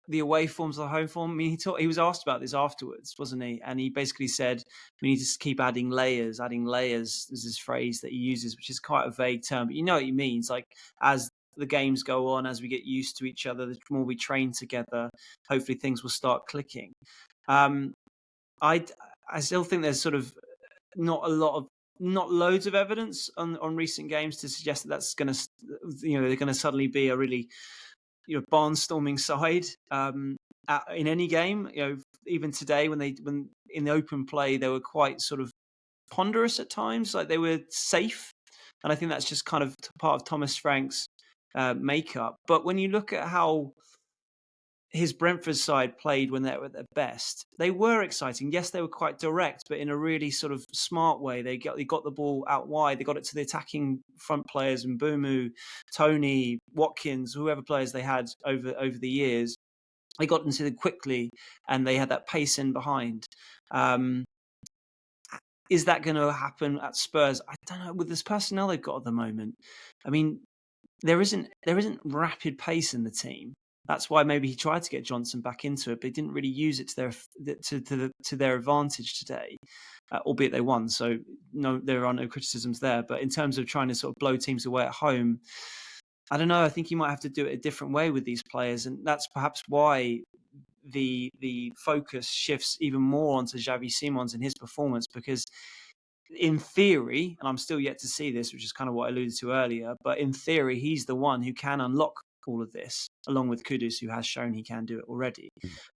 Speaker 2: the away forms to the home form? I mean, he was asked about this afterwards, wasn't he? And he basically said we need to keep adding layers. Adding layers is this phrase that he uses, which is quite a vague term, but you know what he means. Like, as the games go on, as we get used to each other, the more we train together, hopefully things will start clicking. I still think there's sort of not loads of evidence on recent games to suggest that that's going to, they're going to suddenly be a really, barnstorming side in any game. Even today when in the open play they were quite sort of ponderous at times, like they were safe, and I think that's just kind of part of Thomas Frank's makeup. But when you look at how his Brentford side played when they were at their best, they were exciting. Yes, they were quite direct, but in a really sort of smart way. They got the ball out wide. They got it to the attacking front players, and Mbumu, Tony, Watkins, whoever players they had over the years. They got into them quickly, and they had that pace in behind. Is that going to happen at Spurs? I don't know. With this personnel they've got at the moment, I mean, there isn't rapid pace in the team. That's why maybe he tried to get Johnson back into it, but he didn't really use it to their advantage today, albeit they won. So no, there are no criticisms there. But in terms of trying to sort of blow teams away at home, I don't know. I think you might have to do it a different way with these players, and that's perhaps why the focus shifts even more onto Xavi Simons and his performance, because in theory, and I'm still yet to see this, which is kind of what I alluded to earlier, but in theory, he's the one who can unlock all of this, along with Kudus, who has shown he can do it already.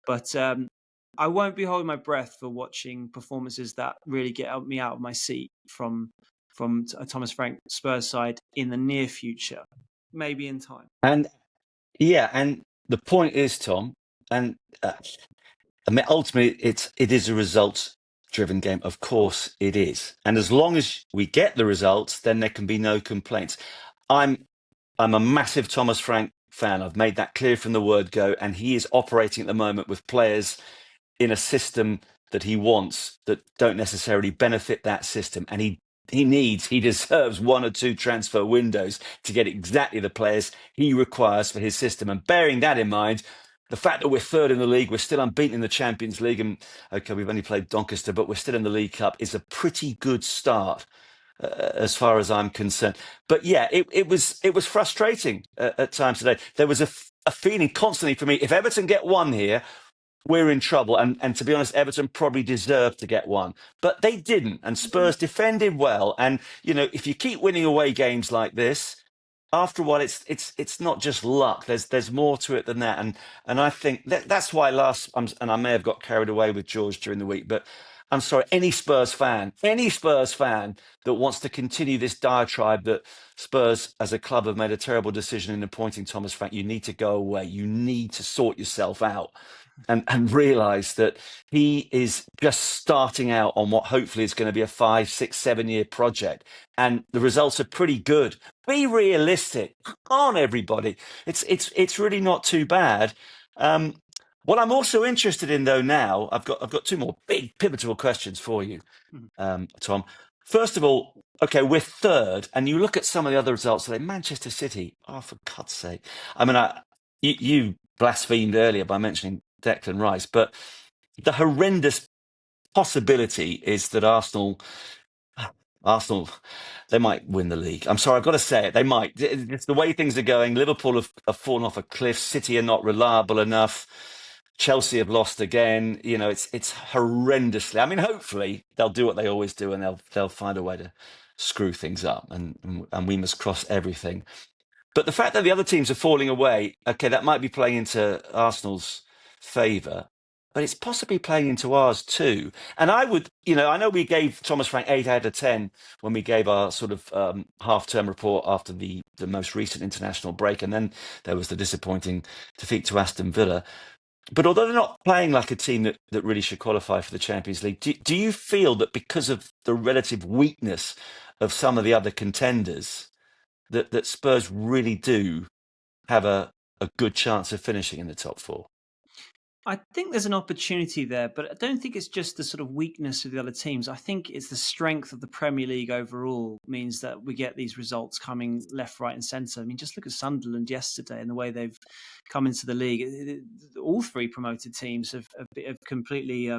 Speaker 2: But I won't be holding my breath for watching performances that really get me out of my seat from a Thomas Frank Spurs side in the near future, maybe in time.
Speaker 1: And yeah, and the point is, Tom, and I mean, ultimately, it is a results-driven game. Of course, it is. And as long as we get the results, then there can be no complaints. I'm a massive Thomas Frank fan. I've made that clear from the word go, and he is operating at the moment with players in a system that he wants that don't necessarily benefit that system. And he he deserves one or two transfer windows to get exactly the players he requires for his system. And bearing that in mind, the fact that we're third in the league, we're still unbeaten in the Champions League, and okay, we've only played Doncaster, but we're still in the League Cup, is a pretty good start as far as I'm concerned. But yeah, it was frustrating at times today. There was a feeling constantly for me, if Everton get one here, we're in trouble. And to be honest, Everton probably deserved to get one, but they didn't. And Spurs defended well. And, you know, if you keep winning away games like this, after a while, it's not just luck. There's more to it than that. And I think that's why and I may have got carried away with George during the week, but I'm sorry, any Spurs fan that wants to continue this diatribe that Spurs as a club have made a terrible decision in appointing Thomas Frank, you need to go away. You need to sort yourself out and realize that he is just starting out on what hopefully is going to be a 5, 6, 7 year project. And the results are pretty good. Be realistic. Come on, everybody. It's really not too bad. What I'm also interested in, though, now I've got two more big pivotal questions for you, Tom. First of all, okay, we're third, and you look at some of the other results today. Manchester City, oh, for God's sake! I mean, you blasphemed earlier by mentioning Declan Rice, but the horrendous possibility is that Arsenal, they might win the league. I'm sorry, I've got to say it. They might. It's the way things are going. Liverpool have fallen off a cliff. City are not reliable enough. Chelsea have lost again. You know, it's horrendously. I mean, hopefully they'll do what they always do, and they'll find a way to screw things up. And we must cross everything. But the fact that the other teams are falling away, okay, that might be playing into Arsenal's favour, but it's possibly playing into ours too. And I would, you know, I know we gave Thomas Frank 8 out of 10 when we gave our sort of half-term report after the most recent international break, and then there was the disappointing defeat to Aston Villa. But although they're not playing like a team that really should qualify for the Champions League, do you feel that because of the relative weakness of some of the other contenders, that Spurs really do have a good chance of finishing in the top four?
Speaker 2: I think there's an opportunity there, but I don't think it's just the sort of weakness of the other teams. I think it's the strength of the Premier League overall means that we get these results coming left, right, and centre. I mean, just look at Sunderland yesterday and the way they've come into the league. All three promoted teams have completely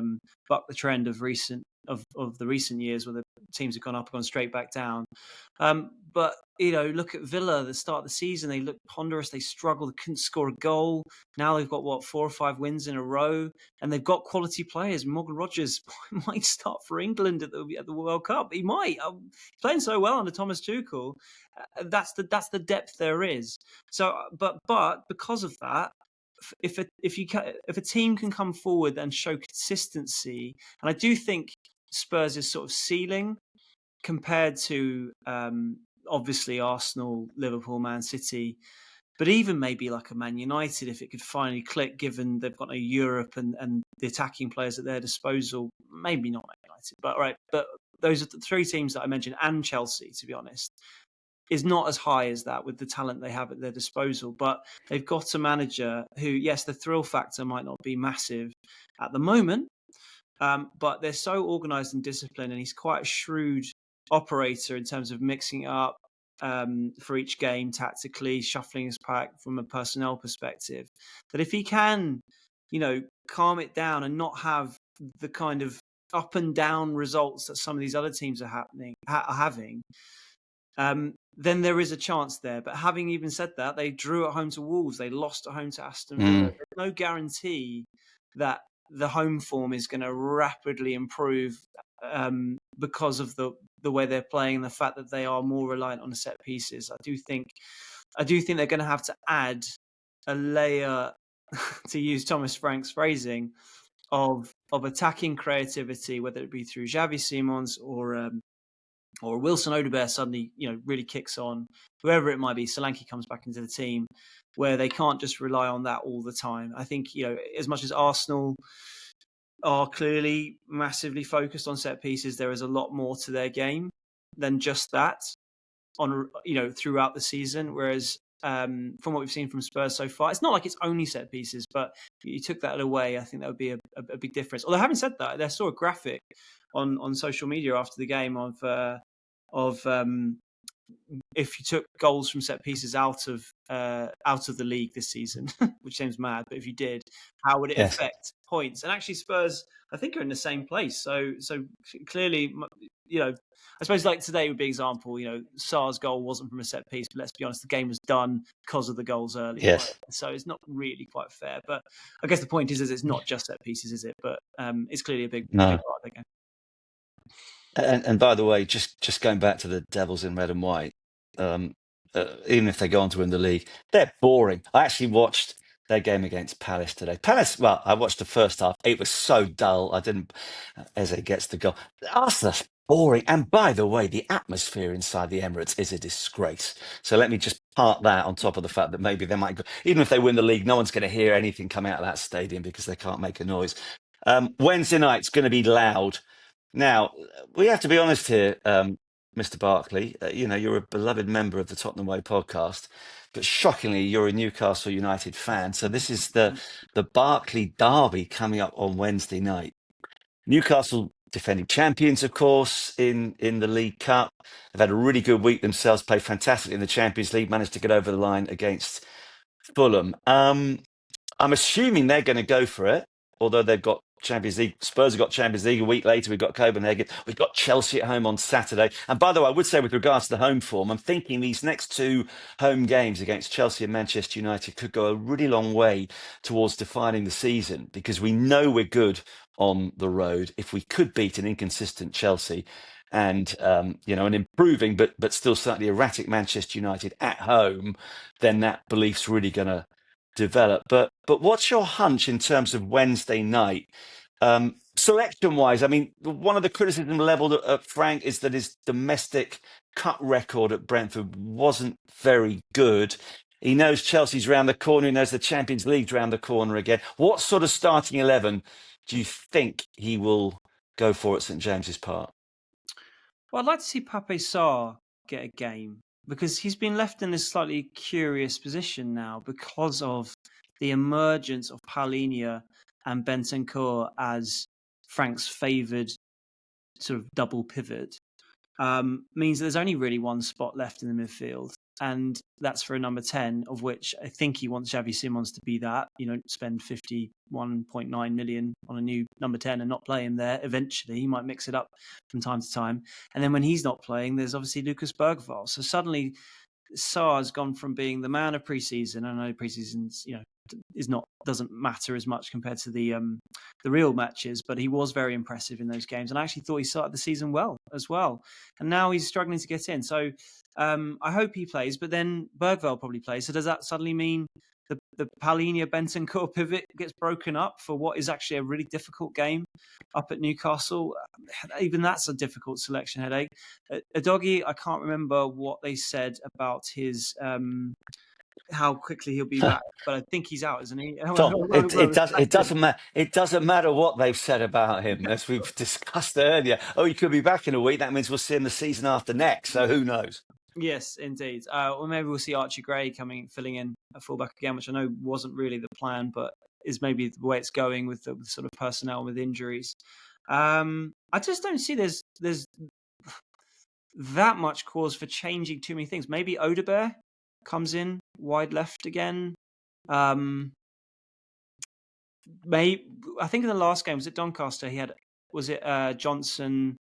Speaker 2: bucked the trend of the recent years, where the teams have gone up, gone straight back down. But you know, look at Villa at the start of the season. They looked ponderous. They struggled. They couldn't score a goal. Now they've got 4 or 5 wins in a row, and they've got quality players. Morgan Rogers might start for England at the World Cup. He might. He's playing so well under Thomas Tuchel. That's the depth there is. So, but because of that, if a team can come forward and show consistency, and I do think Spurs' sort of ceiling compared to obviously Arsenal, Liverpool, Man City, but even maybe like a Man United, if it could finally click, given they've got no Europe and the attacking players at their disposal. Maybe not Man United, but right. But those are the 3 teams that I mentioned, and Chelsea, to be honest, is not as high as that with the talent they have at their disposal. But they've got a manager who, yes, the thrill factor might not be massive at the moment, but they're so organised and disciplined, and he's quite a shrewd operator in terms of mixing it up for each game tactically, shuffling his pack from a personnel perspective, that if he can, you know, calm it down and not have the kind of up and down results that some of these other teams are having, then there is a chance there. But having even said that, they drew at home to Wolves, they lost at home to Aston Villa. There's no guarantee that the home form is going to rapidly improve because of the way they're playing and the fact that they are more reliant on the set pieces. I do think they're going to have to add a layer, to use Thomas Frank's phrasing, of attacking creativity, whether it be through Xavi Simons or Wilson Odobert suddenly, you know, really kicks on, whoever it might be. Solanke comes back into the team, where they can't just rely on that all the time. I think, you know, as much as Arsenal are clearly massively focused on set pieces, there is a lot more to their game than just that throughout the season. Whereas from what we've seen from Spurs so far, it's not like it's only set pieces, but you took that away, I think that would be a big difference. Although having said that, I saw a graphic on social media after the game of of if you took goals from set pieces out of the league this season, which seems mad, but if you did, how would it
Speaker 1: Yes.
Speaker 2: affect points? And actually, Spurs, I think, are in the same place. So clearly, I suppose like today would be an example. Sarr's goal wasn't from a set piece, but let's be honest, the game was done because of the goals early.
Speaker 1: Yes.
Speaker 2: Right? So it's not really quite fair. But I guess the point is it's not just set pieces, is it? But it's clearly a big part of the game.
Speaker 1: And by the way, just going back to the Devils in red and white, even if they go on to win the league, they're boring. I actually watched their game against Palace today. Palace, well, I watched the first half. It was so dull. I didn't. Eze gets the goal. Arsenal's boring. And by the way, the atmosphere inside the Emirates is a disgrace. So let me just park that on top of the fact that maybe they might go. Even if they win the league, no one's going to hear anything come out of that stadium because they can't make a noise. Wednesday night's going to be loud. Now, we have to be honest here, Mr. Barclay. You're a beloved member of the Tottenham Way podcast, but shockingly, you're a Newcastle United fan. So this is the Barclay derby coming up on Wednesday night. Newcastle defending champions, of course, in the League Cup. They've had a really good week themselves, played fantastically in the Champions League, managed to get over the line against Fulham. I'm assuming they're going to go for it, although they've got Champions League. Spurs have got Champions League. A week later, we've got Copenhagen. We've got Chelsea at home on Saturday. And by the way, I would say with regards to the home form, I'm thinking these next two home games against Chelsea and Manchester United could go a really long way towards defining the season, because we know we're good on the road. If we could beat an inconsistent Chelsea and an improving but still slightly erratic Manchester United at home, then that belief's really going to develop. But what's your hunch in terms of Wednesday night? Selection wise, I mean, one of the criticism levelled at Frank is that his domestic cup record at Brentford wasn't very good. He knows Chelsea's round the corner. He knows the Champions League's round the corner again. What sort of starting 11 do you think he will go for at St James's Park?
Speaker 2: Well, I'd like to see Pape Sarr get a game, because he's been left in this slightly curious position now because of the emergence of Paulinho and Bentancur as Frank's favoured sort of double pivot. Means that there's only really one spot left in the midfield, and that's for a number 10, of which I think he wants Xavi Simons to be that. Spend 51.9 million on a new number 10 and not play him there. Eventually, he might mix it up from time to time. And then when he's not playing, there's obviously Lucas Bergvall. So suddenly, Sarr has gone from being the man of pre-season. I know pre-season's doesn't matter as much compared to the real matches, but he was very impressive in those games, and I actually thought he started the season well as well. And now he's struggling to get in. So I hope he plays, but then Bergvall probably plays. So does that suddenly mean the Paulinho Bentancur pivot gets broken up for what is actually a really difficult game up at Newcastle? Even that's a difficult selection headache. Udogie, I can't remember what they said about his how quickly he'll be back, but I think he's out, isn't he?
Speaker 1: Tom, it doesn't matter. It doesn't matter what they've said about him, as we've discussed earlier. Oh, he could be back in a week. That means we'll see him the season after next. So who knows?
Speaker 2: Yes, indeed. Or maybe we'll see Archie Gray filling in a fullback again, which I know wasn't really the plan, but is maybe the way it's going with the sort of personnel with injuries. I just don't see there's that much cause for changing too many things. Maybe Odebear comes in wide left again. I think in the last game, was it Doncaster? Johnson,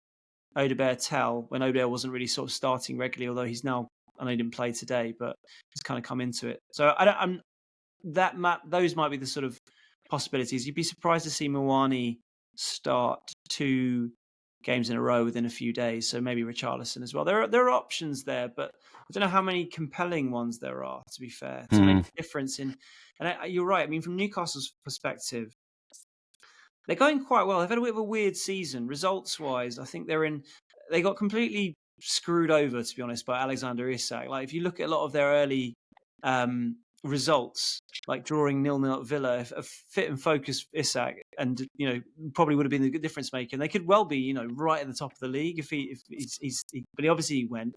Speaker 2: Odebear, Tell, when Odebear wasn't really sort of starting regularly, although he's now, I know he didn't play today, but he's kind of come into it. So those might be the sort of possibilities. You'd be surprised to see Muani start 2 games in a row within a few days. So maybe Richarlison as well. There are options there, but I don't know how many compelling ones there are, to be fair, to make a difference in. And you're right. I mean, from Newcastle's perspective, they're going quite well. They've had a bit of a weird season, results-wise. I think they got completely screwed over, to be honest, by Alexander Isak. Like, if you look at a lot of their early results, like drawing 0-0 at Villa, if a fit and focused Isak, and probably would have been the good difference maker. And they could well be, right at the top of the league but he obviously went.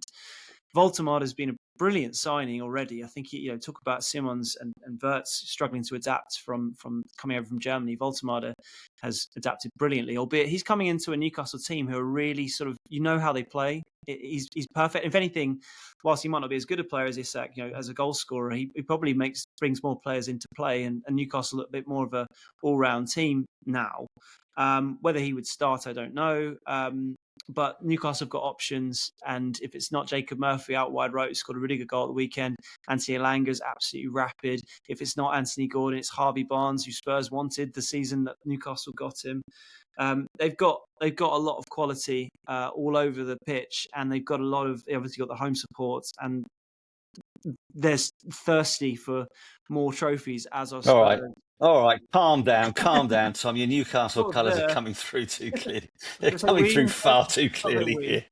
Speaker 2: Voltemade has been brilliant signing already. I think talk about Simons and Wirtz struggling to adapt from coming over from Germany. Voltemade has adapted brilliantly, albeit he's coming into a Newcastle team who are really sort of how they play. He's perfect. If anything, whilst he might not be as good a player as Isak, as a goal scorer, he probably brings more players into play, and Newcastle a bit more of a all-round team now. Whether he would start, I don't know. But Newcastle have got options, and if it's not Jacob Murphy out wide right, who scored a really good goal at the weekend, Anthony Elanga's absolutely rapid. If it's not Anthony Gordon, it's Harvey Barnes, who Spurs wanted the season that Newcastle got him. They've got a lot of quality all over the pitch, and they've obviously got the home support, and they're thirsty for more trophies, as are Spurs.
Speaker 1: All right, calm down, Tom. Your Newcastle colours are coming through too clearly. They're coming through far too clearly here.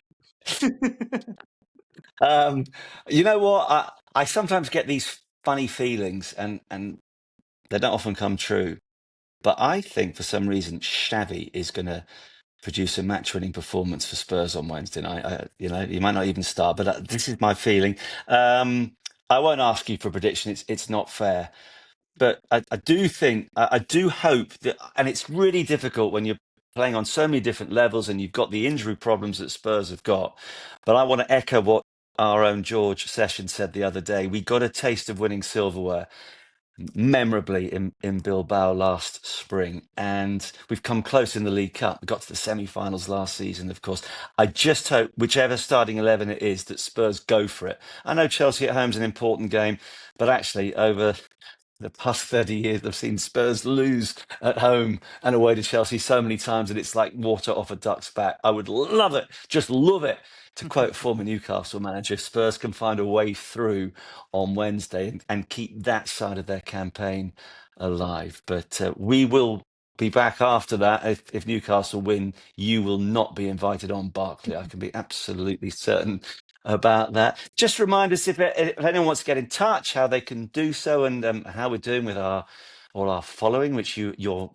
Speaker 1: You know what? I sometimes get these funny feelings, and they don't often come true. But I think for some reason Xavi is going to produce a match-winning performance for Spurs on Wednesday night. He might not even start, but this is my feeling. I won't ask you for a prediction. It's not fair. But I do think, I do hope that, and it's really difficult when you're playing on so many different levels and you've got the injury problems that Spurs have got. But I want to echo what our own George Sessions said the other day. We got a taste of winning silverware memorably in Bilbao last spring, and we've come close in the League Cup. We got to the semi-finals last season, of course. I just hope, whichever starting 11 it is, that Spurs go for it. I know Chelsea at home is an important game, but actually over the past 30 years, I've seen Spurs lose at home and away to Chelsea so many times that it's like water off a duck's back. I would love it, just love it, to quote former Newcastle manager, if Spurs can find a way through on Wednesday and keep that side of their campaign alive. But we will be back after that. If Newcastle win, you will not be invited on Barclay. I can be absolutely certain about that. Just remind us if anyone wants to get in touch, how they can do so, and how we're doing with all our following, which you're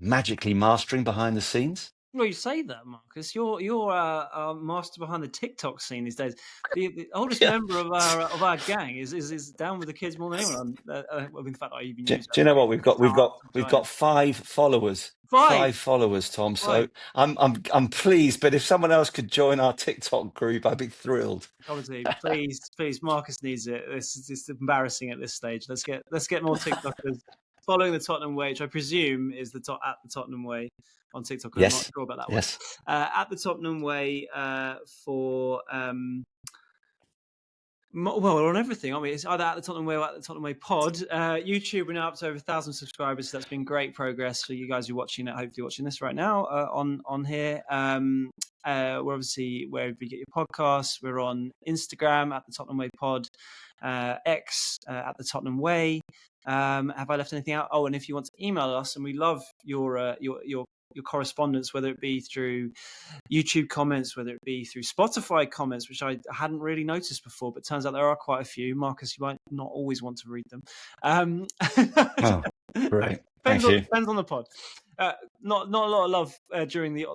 Speaker 1: magically mastering behind the scenes.
Speaker 2: Well, you say that, Marcus. You're a master behind the TikTok scene these days. The oldest member of our gang is down with the kids more than anyone. In fact, I even use.
Speaker 1: Do you know what we've got 5 followers. 5 followers, Tom. So I'm pleased. But if someone else could join our TikTok group, I'd be thrilled.
Speaker 2: Obviously, please. Marcus needs it. This is embarrassing at this stage. Let's get more TikTokers following the Tottenham Way, which I presume is at the Tottenham Way on TikTok.
Speaker 1: Yes.
Speaker 2: I'm not sure about that one.
Speaker 1: Yes.
Speaker 2: At the Tottenham Way for. Well, we're on everything, aren't we? It's either at the Tottenham Way or at the Tottenham Way Pod. YouTube, we're now up to over 1,000 subscribers. So that's been great progress for you guys who are watching it. Hopefully watching this right now on here. We're obviously wherever you get your podcasts. We're on Instagram at the Tottenham Way Pod, X at the Tottenham Way. Have I left anything out? Oh, and if you want to email us, and we love your correspondence, whether it be through YouTube comments, whether it be through Spotify comments, which I hadn't really noticed before, but turns out there are quite a few. Marcus, you might not always want to read them.
Speaker 1: Great.
Speaker 2: Depends on the pod. Not a lot of love during the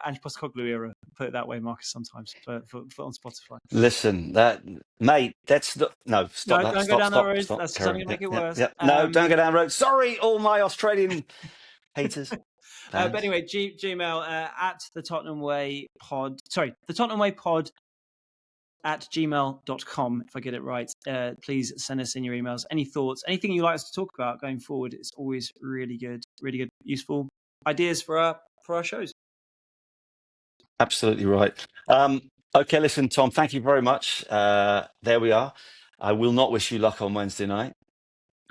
Speaker 2: Ange Postecoglou era, put it that way, Marcus. Sometimes for on Spotify.
Speaker 1: Listen, mate, that's stop.
Speaker 2: Don't go down that road. That's only going to make it worse.
Speaker 1: No, don't go down that road. Sorry, all my Australian haters.
Speaker 2: But anyway, Gmail at the Tottenham Way Pod. Sorry, the Tottenham Way Pod at gmail.com, if I get it right. Please send us in your emails. Any thoughts, anything you'd like us to talk about going forward. It's always really good, useful ideas for our shows.
Speaker 1: Absolutely right. Okay, listen, Tom, thank you very much. There we are. I will not wish you luck on Wednesday night.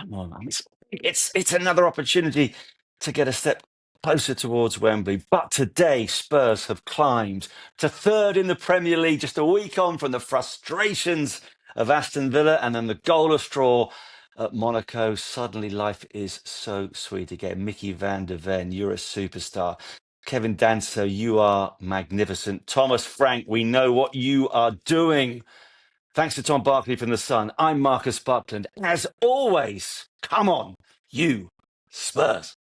Speaker 1: Come on, it's another opportunity to get a step closer towards Wembley. But today, Spurs have climbed to 3rd in the Premier League, just a week on from the frustrations of Aston Villa and then the goalless draw at Monaco. Suddenly, life is so sweet again. Micky van der Ven, you're a superstar. Kevin Danso, you are magnificent. Thomas Frank, we know what you are doing. Thanks to Tom Barclay from The Sun. I'm Marcus Buckland. As always, come on, you Spurs.